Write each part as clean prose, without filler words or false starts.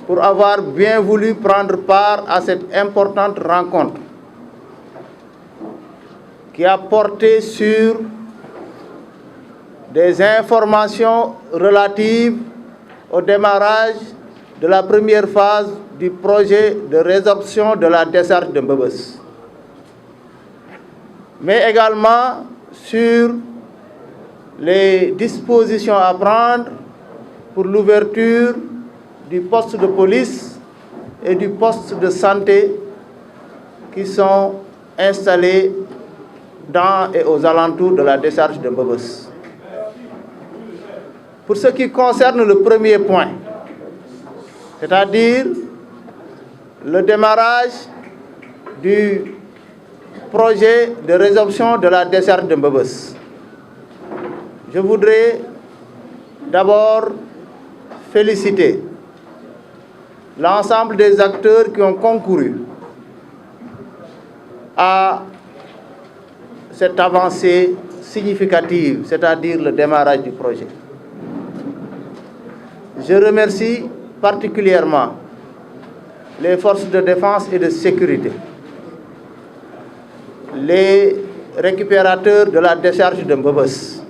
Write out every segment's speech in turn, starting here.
pour avoir bien voulu prendre part à cette importante rencontre qui a porté sur des informations relatives au démarrage de la première phase du projet de résorption de la desserte de Mbeubeuss, mais également sur les dispositions à prendre pour l'ouverture du poste de police et du poste de santé qui sont installés dans et aux alentours de la décharge de Mbeubeuss. Pour ce qui concerne le premier point, c'est-à-dire le démarrage du projet de résorption de la desserte de Mbeubeuss, je voudrais d'abord féliciter l'ensemble des acteurs qui ont concouru à cette avancée significative, c'est-à-dire le démarrage du projet. Je remercie particulièrement les forces de défense et de sécurité, les récupérateurs de la décharge de Mbeubeuss,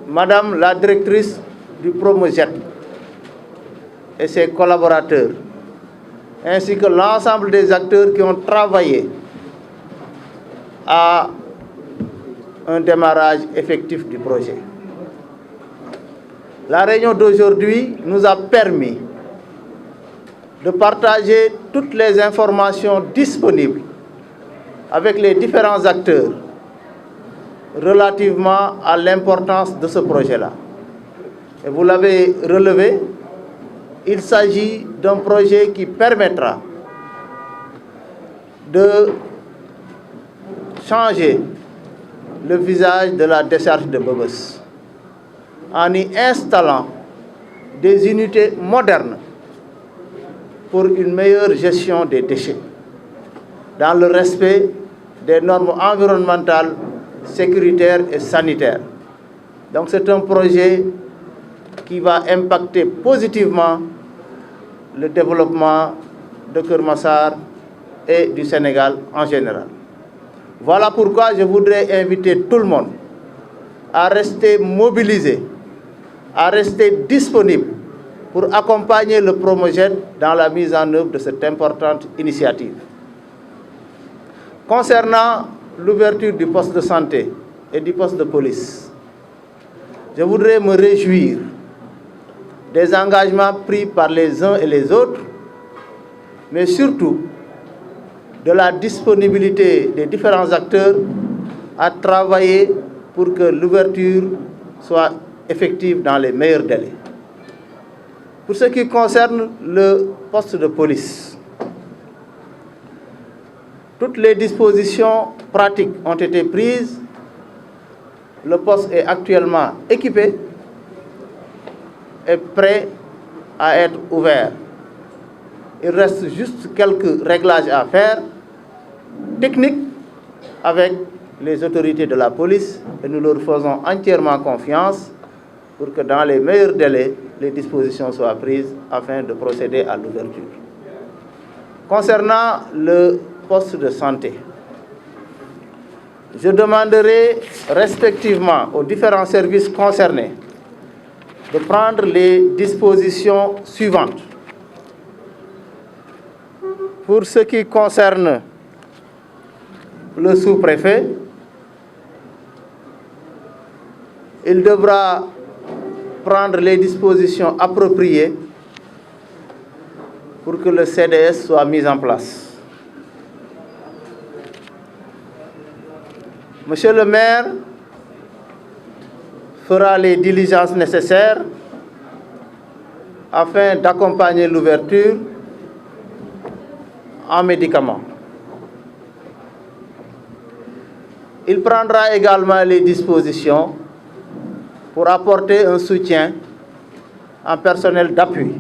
Madame la directrice du Promojet et ses collaborateurs, ainsi que l'ensemble des acteurs qui ont travaillé à un démarrage effectif du projet. La réunion d'aujourd'hui nous a permis de partager toutes les informations disponibles avec les différents acteurs relativement à l'importance de ce projet-là. Et vous l'avez relevé, il s'agit d'un projet qui permettra de changer le visage de la décharge de Mbeubeuss en y installant des unités modernes pour une meilleure gestion des déchets, dans le respect des normes environnementales, sécuritaires et sanitaires. Donc c'est un projet qui va impacter positivement le développement de Keur Massar et du Sénégal en général. Voilà pourquoi je voudrais inviter tout le monde à rester mobilisé, à rester disponible pour accompagner le Promojet dans la mise en œuvre de cette importante initiative. Concernant l'ouverture du poste de santé et du poste de police, je voudrais me réjouir des engagements pris par les uns et les autres, mais surtout de la disponibilité des différents acteurs à travailler pour que l'ouverture soit effective dans les meilleurs délais. Pour ce qui concerne le poste de police, toutes les dispositions pratiques ont été prises. Le poste est actuellement équipé et prêt à être ouvert. Il reste juste quelques réglages à faire, techniques, avec les autorités de la police, et nous leur faisons entièrement confiance pour que dans les meilleurs délais, les dispositions soient prises afin de procéder à l'ouverture. Concernant le poste de santé, je demanderai respectivement aux différents services concernés de prendre les dispositions suivantes. Pour ce qui concerne le sous-préfet, il devra prendre les dispositions appropriées pour que le CDS soit mis en place. Monsieur le maire fera les diligences nécessaires afin d'accompagner l'ouverture en médicaments. Il prendra également les dispositions pour apporter un soutien en personnel d'appui.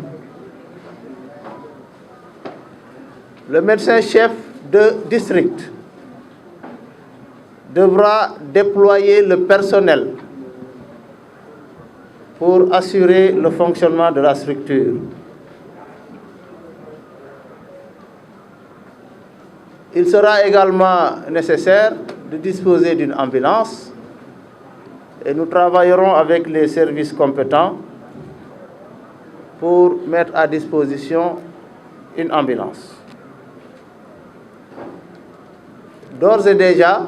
Le médecin-chef de district devra déployer le personnel pour assurer le fonctionnement de la structure. Il sera également nécessaire de disposer d'une ambulance et nous travaillerons avec les services compétents pour mettre à disposition une ambulance. D'ores et déjà,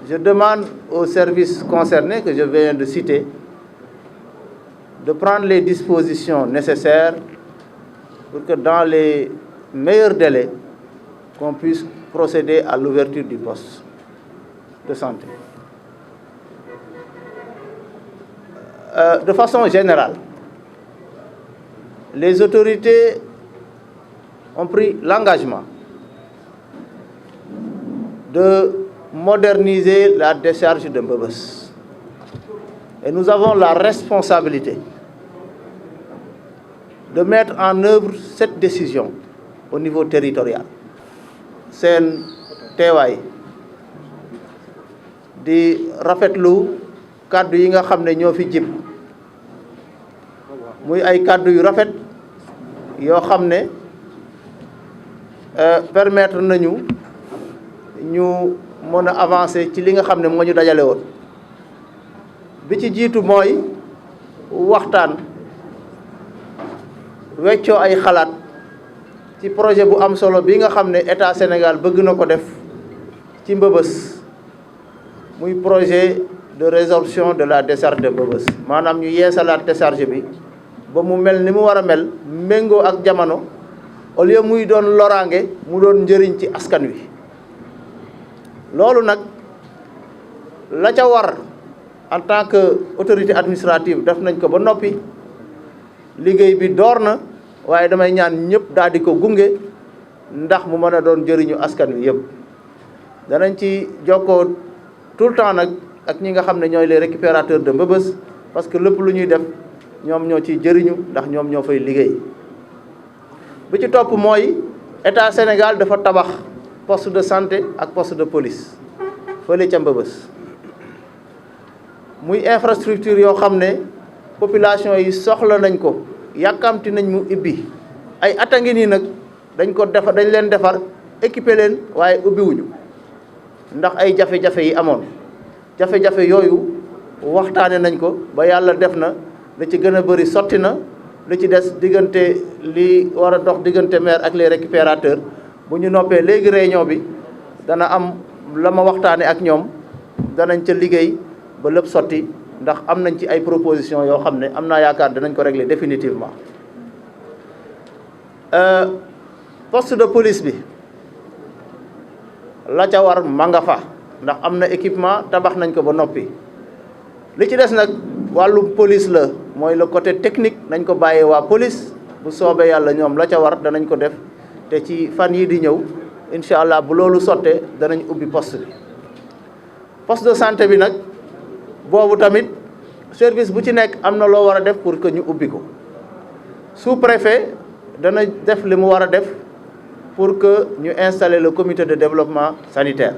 je demande aux services concernés que je viens de citer de prendre les dispositions nécessaires pour que dans les meilleurs délais, qu'on puisse procéder à l'ouverture du poste de santé. De façon générale, les autorités ont pris l'engagement de moderniser la décharge de Mbeubeuss. Et nous avons la responsabilité de mettre en œuvre cette décision au niveau territorial. Seen teewaay di rafetlu kàddu yi nga xam ne ñoo fi jib muy ay kàddu yu rafet yoo xam ne permettre nañu ñu mën a avancer ci li nga xam ne moo ñu dajale woon bi ci jiitu mooy waxtaan weccoo ay xalaat ci projet bu am solo bi nga xam ne état Sénégal bëgg na ko def ci Mbeubeuss muy projet de résorption de la décharge de Mbeubeuss maanaam ñu yeesalaat décharge bi ba mu mel ni mu war a mel méngoo ak jamono au lieu muy doon loraange mu doon njëriñ ci askan wi. loolu nag la ca war en tant que autorité administrative def nañ ko ba noppi liggéey bi door na. waaye damay ñaan ñëpp daal di ko gunge ndax mu mën a doon jëriñu askan wi yëpp danañ ci jokkoo tout le temps nag ak ñi nga xam ne ñooy les récupérateurs de Mbeubeuss parce que lépp lu ñuy def ñoom ñoo ciy jëriñu ndax ñoom ñoo fay liggéey. bi ci topp mooy état Sénégal dafa tabax poste de santé ak poste de police fële ca Mbeubeuss muy infrastructure yoo xam ne population yi soxla nañ ko. yàkkamti nañ mu ibbi ay at a ngi nii nag dañ leen defar équiper leen waaye ubbiwuñu ndax ay jafe-jafe yi amoon jafe-jafe yooyu waxtaane nañ ko ba yàlla def na la ci gën a bëri sotti na li ci des diggante li war a dox diggante maire ak les récupérateurs bu ñu noppee léegi réunion bi dana am la ma waxtaane ak ñoom danañ ca liggéey ba lépp sotti ndax am nañ ci ay propositions yoo xam ne am naa yaakaar danañ ko régler définitivement. Poste de police bi la ca war ma nga fa ndax am na équipement tabax nañ ko ba noppi li ci des nag wàllum police la mooy le côté technique nañ ko bàyyee waa police bu soobee yàlla ñoom la ca war danañ ko def te ci fan yii di ñëw incha allah bu loolu sottee danañ ubbi poste bi. Poste de santé bi nag. boobu tamit service bu ci nekk am na loo war a def pour que ñu ubbi ko sous-préfet dana def li mu war a def pour que ñu installer le comité de développement sanitaire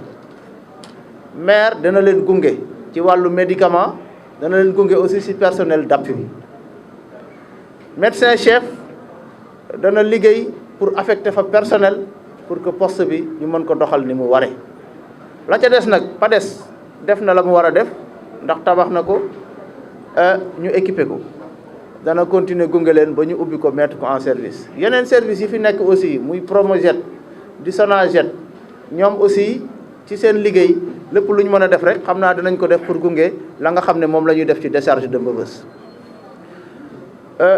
maire dana leen gunge ci wàllu médicament dana leen gunge aussi ci personnel d'appui médecin chef dana liggéey pour affecter fa personnel pour que poste bi ñu mën ko doxal ni mu waree la ca des nag PADES def na la mu war a def ndax tabax na ko ñu équiper ko dana continuer gunge leen ba ñu ubbi ko mettre ko en service yeneen service yi fi nekk aussi muy Promojet di Sonaget ñoom aussi ci seen liggéey lépp lu ñu mën a def rek xam naa dinañ ko def pour gunge la nga xam ne moom la ñuy def ci décharge de Mbeubeuss.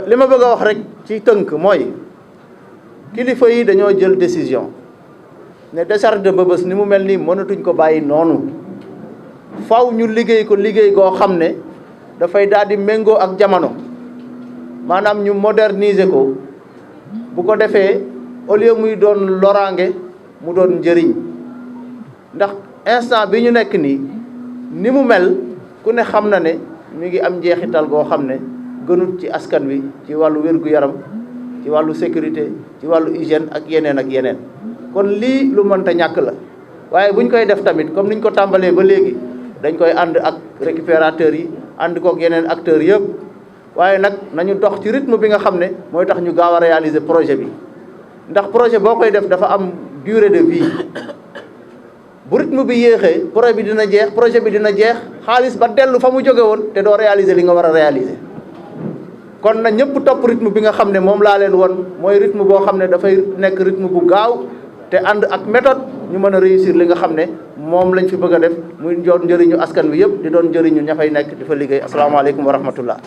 li ma bëgg a wax rek ci tënk mooy kilifa yi dañoo jël décision ne décharge de Mbeubeuss ni mu mel nii mënatuñ ko bàyyi noonu. faw ñu liggéey ko liggéey goo xam ne dafay daal di méngoo ak jamono maanaam ñu moderniser ko bu ko defee au lieu muy doon loraange mu doon njëriñ ndax instant bi ñu nekk nii ni mu mel ku ne xam na ne mi ngi am njeexital goo xam ne gënut ci askan wi ci wàllu wér-gu-yaram ci wàllu sécurité ci wàllu hygiène ak yeneen kon lii lu mënta ñàkk la waaye buñ koy def tamit comme niñ ko tàmbalee ba léegi dañ koy ànd ak récupérateurs yi ànd kook yeneen acteurs yëpp waaye nag nañu dox ci rythme bi nga xam ne mooy tax ñu gaaw a réaliser projet bi ndax projet boo koy def dafa am durée de vie bu rythme bi yéexee projet bi dina jeex xaalis ba dellu fa mu jóge woon te doo réaliser li nga war a réaliser kon na ñëpp topp rythme bi nga xam ne moom laa leen won mooy rythme boo xam ne dafay nekk rythme bu gaaw te ànd ak méthode ñu mën a réussir li nga xam ne moom lañ fi bëgg a def muy doon njëriñu askan wi yëpp di doon njëriñu ña fay nekk di fa liggéey asalaamaaleykum wa rahmatullah.